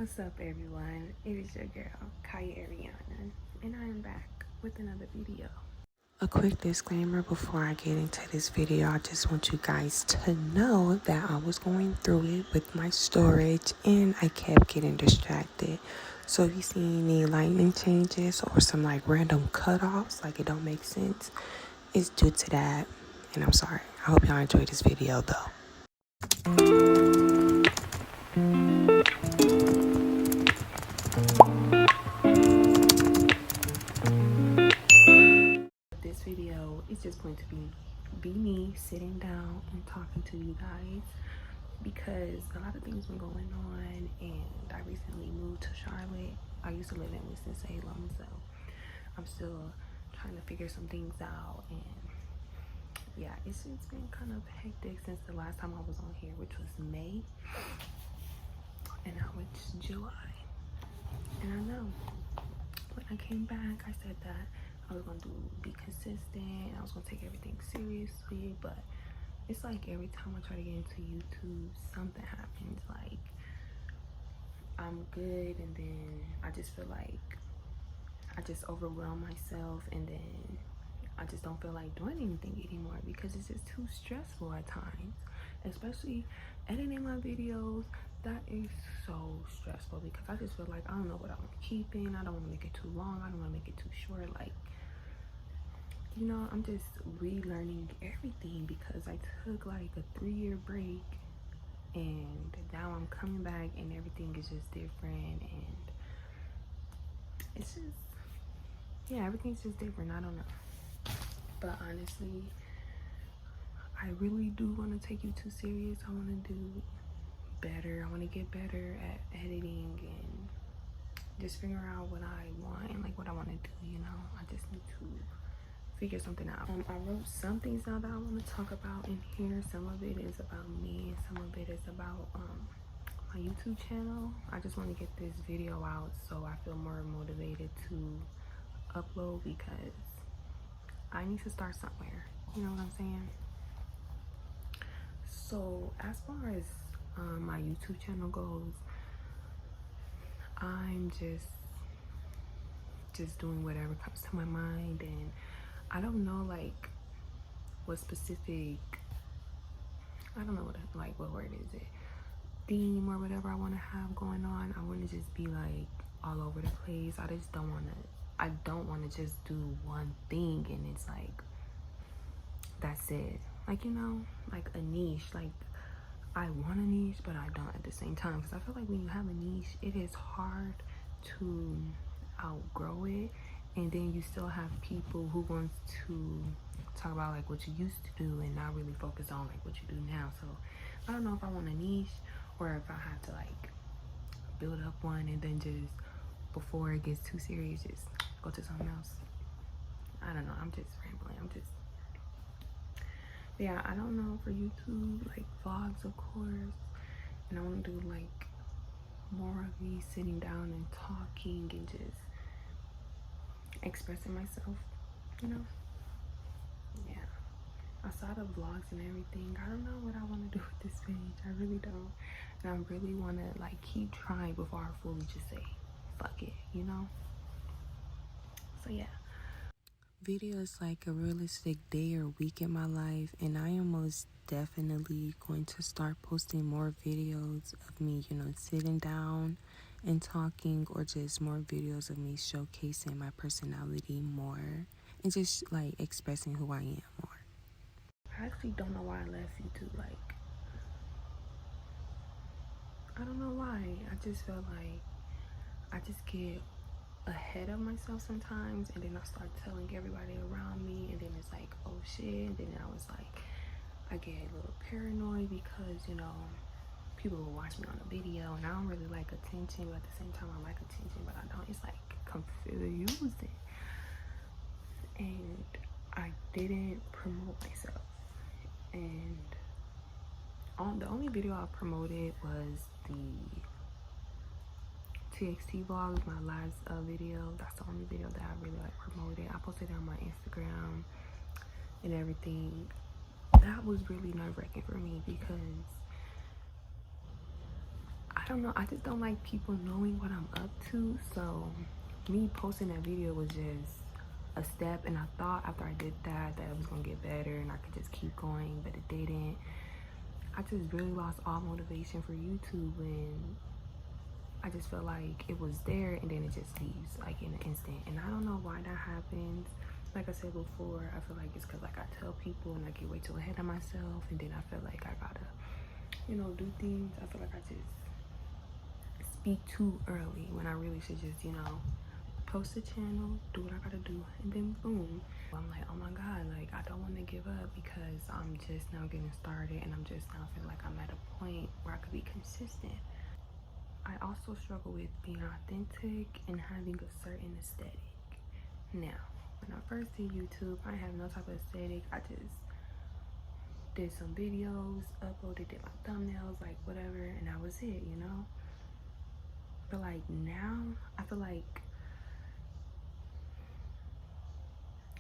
What's up, everyone? It is your girl, Heyyyy Yalll, and I am back with another video. A quick disclaimer before I get into this video. I just want you guys to know that I was going through it with my storage and I kept getting distracted. So if you see any lightning changes or some like random cutoffs, like it don't make sense, it's due to that. And I'm sorry. I hope y'all enjoyed this video though. This video is just going to be me sitting down and talking to you guys because a lot of things been going on, and I recently moved to Charlotte. I used to live in Winston-Salem, so I'm still trying to figure some things out, and yeah, it's just been kind of hectic since the last time I was on here, which was May, and now it's July. And I know when I came back, I said that I was gonna be consistent. I was gonna take everything seriously, but it's like every time I try to get into YouTube, something happens. Like I'm good, and then I just feel like I just overwhelm myself, and then I just don't feel like doing anything anymore because it's just too stressful at times. Especially editing my videos, that is so stressful because I just feel like I don't know what I want to keep in. I don't want to make it too long. I don't want to make it too short. Like, you know, I'm just relearning everything because I took like a 3-year break, and now I'm coming back and everything is just different, and it's just, yeah, everything's just different. I don't know, but honestly, I really do want to take you too serious. I want to do better. I want to get better at editing and just figure out what I want and like what I want to do, you know. I just need to figure something out. I wrote some things down that I want to talk about in here. Some of it is about me, and some of it is about my YouTube channel. I just want to get this video out so I feel more motivated to upload because I need to start somewhere. You know what I'm saying? So as far as my YouTube channel goes, I'm just doing whatever comes to my mind, and I don't know like what specific, I don't know what word is it, theme or whatever I want to have going on. I want to just be like all over the place. I don't want to just do one thing and it's like that's it. Like, you know, like a niche. Like I want a niche, but I don't at the same time, because I feel like when you have a niche, it is hard to outgrow it, and then you still have people who want to talk about like what you used to do and not really focus on like what you do now. So I don't know if I want a niche or if I have to like build up one and then just before it gets too serious just go to something else. I don't know, I'm just rambling. Yeah, I don't know, for YouTube, like vlogs of course, and I want to do like more of me sitting down and talking and just expressing myself, you know. Yeah, outside of vlogs and everything, I don't know what I want to do with this page. I really don't, and I really want to like keep trying before I fully just say fuck it, you know. So yeah, video is like a realistic day or week in my life, and I am most definitely going to start posting more videos of me, you know, sitting down and talking, or just more videos of me showcasing my personality more and just like expressing who I am more. I actually don't know why I left YouTube. Like, I don't know why. I just felt like I just get ahead of myself sometimes, and then I start telling everybody around me, and then it's like, oh shit, and then I was like, I get a little paranoid because, you know, people will watch me on a video and I don't really like attention, but at the same time I like attention, but I don't. It's like confusing, and I didn't promote myself, and the only video I promoted was the TXT vlog, my last video. That's the only video that I really like promoted. I posted it on my Instagram and everything. That was really nerve-wracking for me because I don't know, I just don't like people knowing what I'm up to. So me posting that video was just a step, and I thought after I did that it was gonna get better and I could just keep going, but it didn't. I just really lost all motivation for YouTube, and I just feel like it was there and then it just leaves like in an instant, and I don't know why that happens. Like I said before, I feel like it's because like I tell people and I get way too ahead of myself, and then I feel like I gotta, you know, do things. I feel like I just speak too early when I really should just, you know, post a channel, do what I gotta do, and then boom. I'm like, oh my god, like I don't want to give up because I'm just now getting started, and I'm just now feel like I'm at a point where I could be consistent. I also struggle with being authentic and having a certain aesthetic. Now, when I first did YouTube, I have no type of aesthetic. I just did some videos, uploaded, did my thumbnails, like whatever, and that was it, you know? But like now, I feel like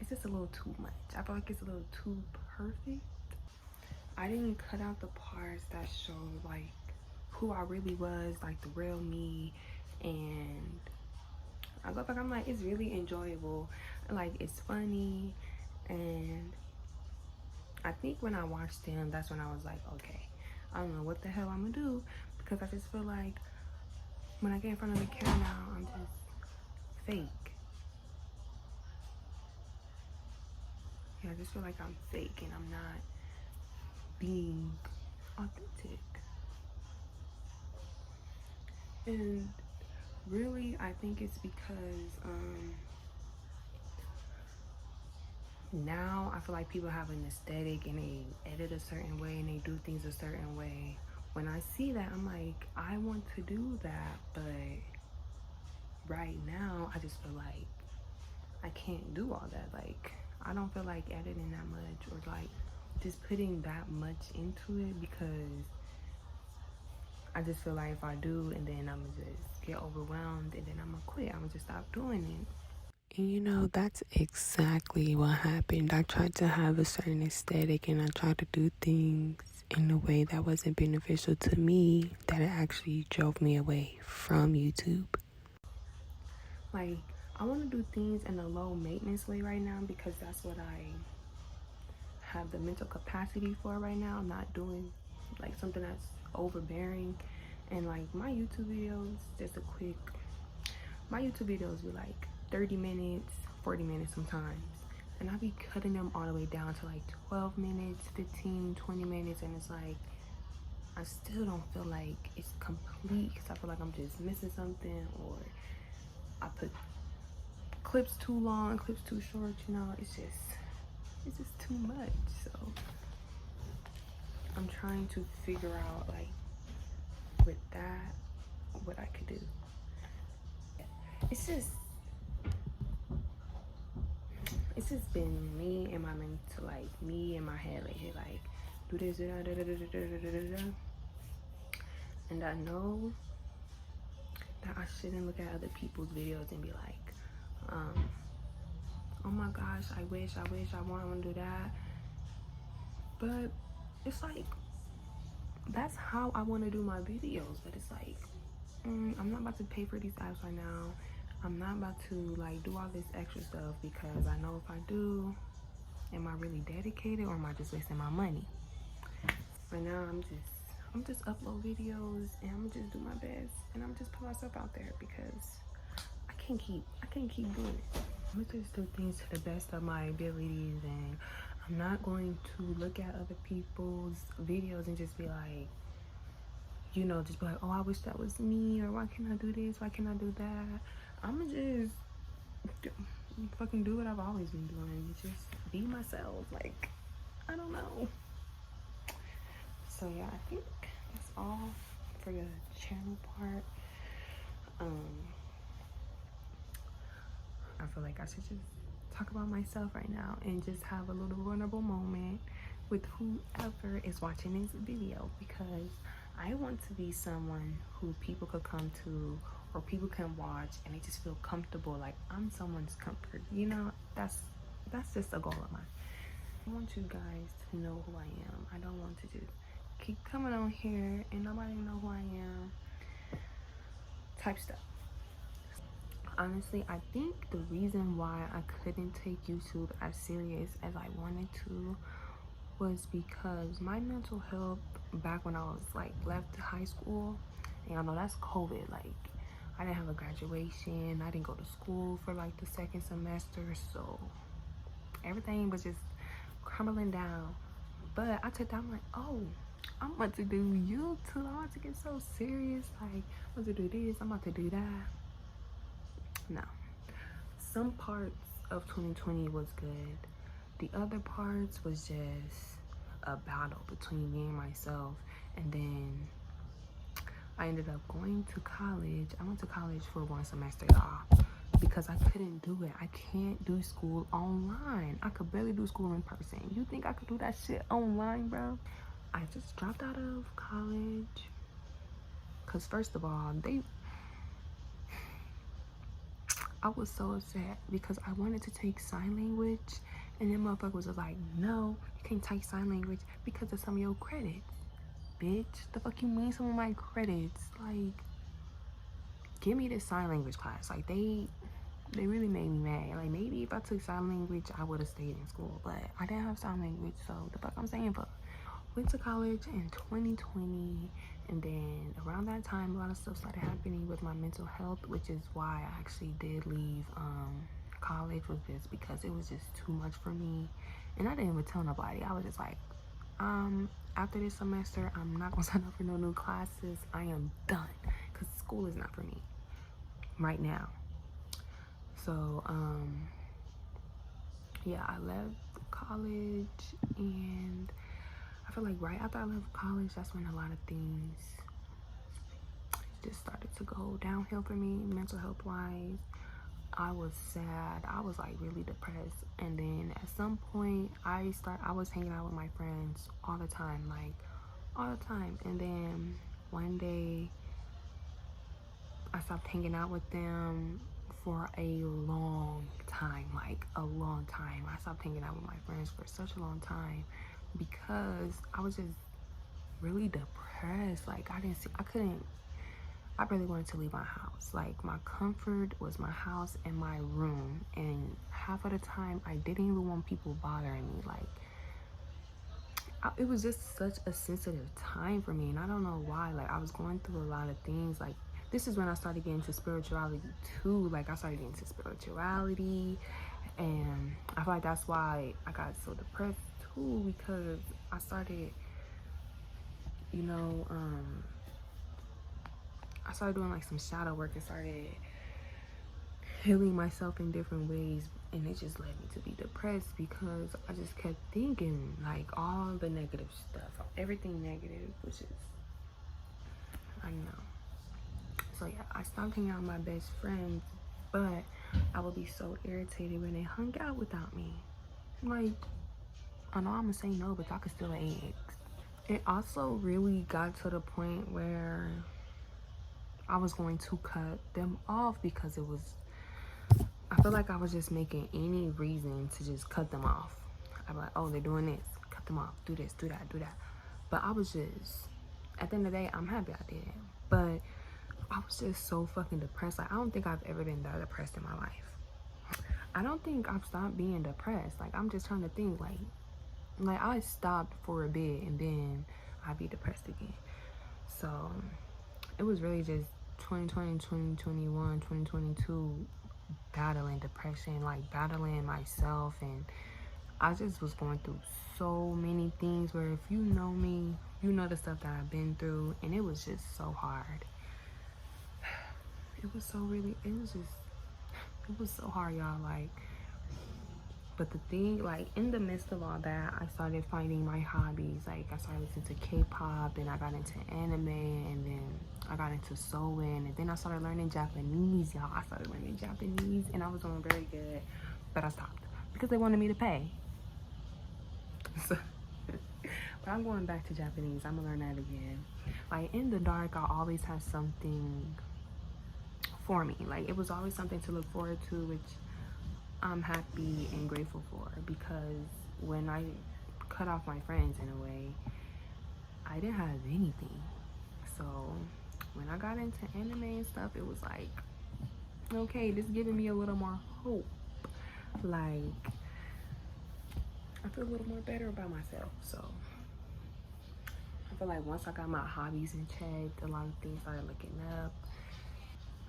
it's just a little too much. I feel like it's a little too perfect. I didn't cut out the parts that showed like who I really was, like the real me, and I go back, I'm like, it's really enjoyable, like it's funny, and I think when I watched them, that's when I was like, okay, I don't know what the hell I'm gonna do, because I just feel like when I get in front of the camera now, I'm just fake. Yeah, I just feel like I'm fake and I'm not being authentic. And really, I think it's because now I feel like people have an aesthetic and they edit a certain way and they do things a certain way. When I see that, I'm like, I want to do that, but right now I just feel like I can't do all that. Like, I don't feel like editing that much or like just putting that much into it, because I just feel like if I do, and then I'm gonna just get overwhelmed, and then I'm gonna quit. I'm gonna just stop doing it. And you know, that's exactly what happened. I tried to have a certain aesthetic and I tried to do things in a way that wasn't beneficial to me, that it actually drove me away from YouTube. Like, I want to do things in a low maintenance way right now, because that's what I have the mental capacity for right now. I'm not doing like something that's overbearing. And like my YouTube videos, just a quick, my YouTube videos be like 30 minutes, 40 minutes sometimes, and I be cutting them all the way down to like 12 minutes, 15, 20 minutes, and it's like I still don't feel like it's complete, because I feel like I'm just missing something, or I put clips too long, clips too short, you know. It's just too much. So I'm trying to figure out, like, with that, what I could do. It's just been me and my mental, like me in my head lately, like do this, da, da, da, da, da, da, da, da. And I know that I shouldn't look at other people's videos and be like, oh my gosh, I wish I want to do that. But it's like, that's how I want to do my videos. But it's like, I'm not about to pay for these apps right now. I'm not about to like do all this extra stuff, because I know if I do, am I really dedicated, or am I just wasting my money? Right now, I'm just upload videos, and I'm just do my best, and I'm just put myself out there, because I can't keep doing it. I'm gonna just do things to the best of my abilities, and I'm not going to look at other people's videos and just be like, you know, just be like, oh, I wish that was me, or why can't I do this, why can't I do that. I'm gonna just fucking do what I've always been doing, just be myself. Like, I don't know. So yeah, I think that's all for the channel part. I feel like I should just talk about myself right now and just have a little vulnerable moment with whoever is watching this video, because I want to be someone who people could come to, or people can watch and they just feel comfortable, like I'm someone's comfort, you know. That's just a goal of mine. I want you guys to know who I am. I don't want to just keep coming on here and nobody know who I am, type stuff. Honestly, I think the reason why I couldn't take YouTube as serious as I wanted to was because my mental health back when I was like left high school, and y'all know that's COVID, like I didn't have a graduation, I didn't go to school for like the second semester, so everything was just crumbling down. But I took that, I'm like, oh, I'm about to do YouTube, I'm about to get so serious, like I'm about to do this, I'm about to do that. No, some parts of 2020 was good, the other parts was just a battle between me and myself. And then I ended up going to college. I went to college for 1 semester, y'all, because I couldn't do it. I can't do school online. I could barely do school in person. You think I could do that shit online, bro? I just dropped out of college because first of all, I was so upset because I wanted to take sign language, and then motherfuckers was like, no, you can't take sign language because of some of your credits. Bitch, the fuck you mean some of my credits? Like, give me this sign language class. Like, they really made me mad. Like, maybe if I took sign language, I would have stayed in school, but I didn't have sign language, so the fuck I'm saying, but went to college in 2020, and then around that time a lot of stuff started happening with my mental health, which is why I actually did leave college, was just because it was just too much for me. And I didn't even tell nobody. I was just like, after this semester I'm not gonna sign up for no new classes. I am done, because school is not for me right now. So yeah, I left college, and I feel like right after I left college, that's when a lot of things just started to go downhill for me, mental health wise. I was sad. I was like really depressed. And then at some point I was hanging out with my friends all the time, like all the time. And then one day I stopped hanging out with them for a long time, like a long time. I stopped hanging out with my friends for such a long time because I was just really depressed. Like I really wanted to leave my house. Like, my comfort was my house and my room, and half of the time I didn't even want people bothering me. Like, it was just such a sensitive time for me, and I don't know why. Like, I was going through a lot of things. Like, this is when I started getting into spirituality too. Like, I started getting into spirituality, and I feel like that's why I got so depressed too, because I started, you know, I started doing like some shadow work and started healing myself in different ways, and it just led me to be depressed because I just kept thinking like all the negative stuff, everything negative, which is, I know. So yeah, I stopped hanging out with my best friends, but I would be so irritated when they hung out without me. Like, I know I'm gonna say no, but y'all can still eat eggs. It also really got to the point where I was going to cut them off because I feel like I was just making any reason to just cut them off. I'm like, oh, they're doing this, cut them off, do this, do that, do that. But I was just, at the end of the day, I'm happy I did it. But I was just so fucking depressed. Like, I don't think I've ever been that depressed in my life. I don't think I've stopped being depressed. Like, I'm just trying to think, like I stopped for a bit and then I'd be depressed again. So it was really just 2020, 2021, 2022 battling depression, like battling myself, and I just was going through so many things where if you know me, you know the stuff that I've been through, and it was just so hard. It was so hard, y'all. Like, but the thing, like, in the midst of all that, I started finding my hobbies. Like, I started listening to K-pop, and I got into anime, and then I got into sewing, and then I started learning Japanese, y'all. I started learning Japanese, and I was doing very good, but I stopped because they wanted me to pay. So, but I'm going back to Japanese. I'm gonna learn that again. Like, in the dark, I always have something for me. Like, it was always something to look forward to, which I'm happy and grateful for, because when I cut off my friends in a way, I didn't have anything. So when I got into anime and stuff, it was like, okay, this is giving me a little more hope. Like, I feel a little more better about myself. So I feel like once I got my hobbies in check, a lot of things started looking up.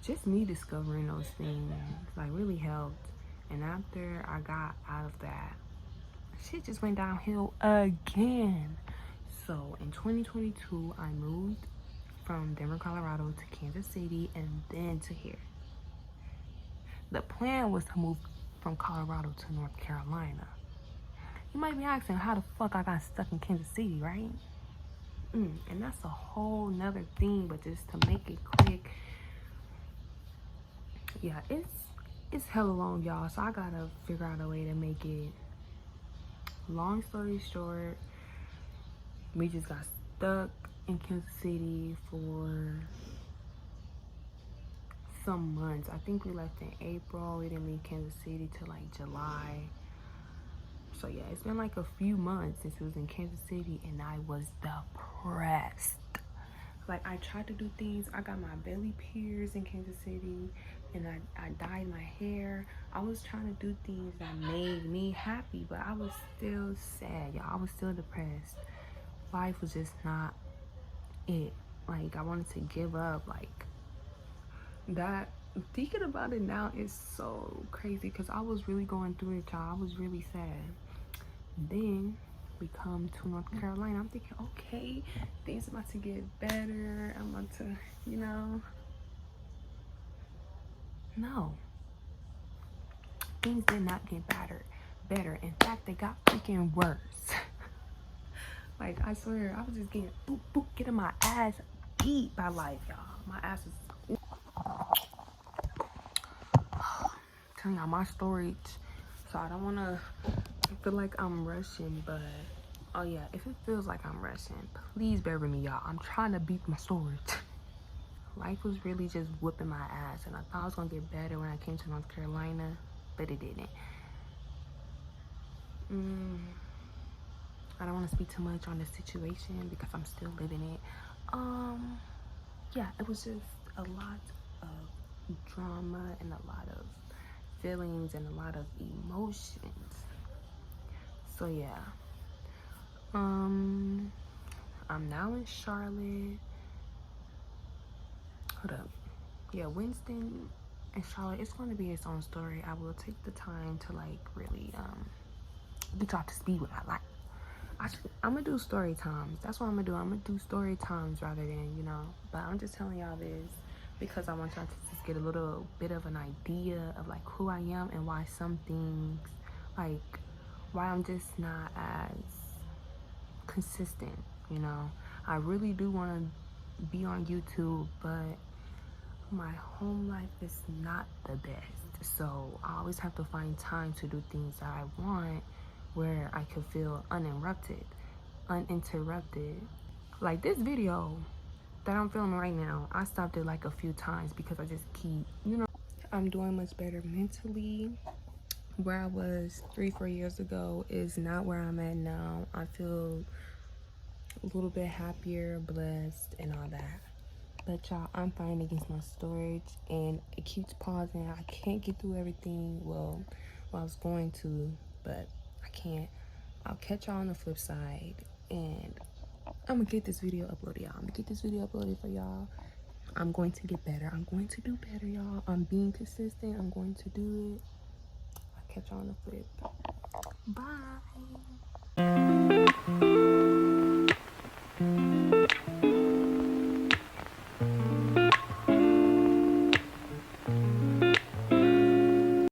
Just me discovering those things like really helped. And after I got out of that, shit just went downhill again. So in 2022, I moved from Denver, Colorado to Kansas City and then to here. The plan was to move from Colorado to North Carolina. You might be asking how the fuck I got stuck in Kansas City, right? And that's a whole nother thing, but just to make it quick, yeah, it's hella long, y'all, so I gotta figure out a way to make it. Long story short, we just got stuck in Kansas City for some months. I think we left in April. We didn't leave Kansas City till like July. So yeah, it's been like a few months since we was in Kansas City, and I was depressed. Like, I tried to do things. I got my belly pierced in Kansas City, and I dyed my hair. I was trying to do things that made me happy, but I was still sad, y'all. I was still depressed. Life was just not it. Like, I wanted to give up. Like, that, thinking about it now is so crazy, because I was really going through it, y'all. I was really sad. Then we come to North Carolina. I'm thinking, okay, things about to get better. I'm about to, you know. No. Things did not get better. In fact, they got freaking worse. Like, I swear, I was just getting boop, boop, getting my ass beat by life, y'all. My ass was telling y'all my story. So I don't want to feel like I'm rushing, but oh yeah, if it feels like I'm rushing, please bear with me, y'all. I'm trying to beat my story. Life was really just whooping my ass, and I thought I was gonna get better when I came to North Carolina, but it didn't. I don't want to speak too much on the situation because I'm still living it. Yeah, it was just a lot of drama and a lot of feelings and a lot of emotions. So yeah, I'm now in Charlotte. Hold up. Yeah, Winston and Charlotte, it's going to be its own story. I will take the time to like really get y'all to speed with my life. I'm gonna do story times. That's what I'm gonna do. I'm gonna do story times rather than, you know, but I'm just telling y'all this because I want y'all to just get a little bit of an idea of like who I am and why some things, like why I'm just not as consistent, you know. I really do want to be on YouTube, but my home life is not the best, so I always have to find time to do things that I want where I could feel uninterrupted. Like this video that I'm filming right now, I stopped it like a few times because I just keep, you know, I'm doing much better mentally. Where I was 3-4 years ago is not where I'm at now. I feel a little bit happier, blessed, and all that. But y'all, I'm fighting against my storage and it keeps pausing. I can't get through everything. Well, I was going to, but I can't. I'll catch y'all on the flip side, and I'm gonna get this video uploaded, y'all. I'm gonna get this video uploaded for y'all. I'm going to get better. I'm going to do better, y'all. I'm being consistent. I'm going to do it. I'll catch y'all on the flip. Bye.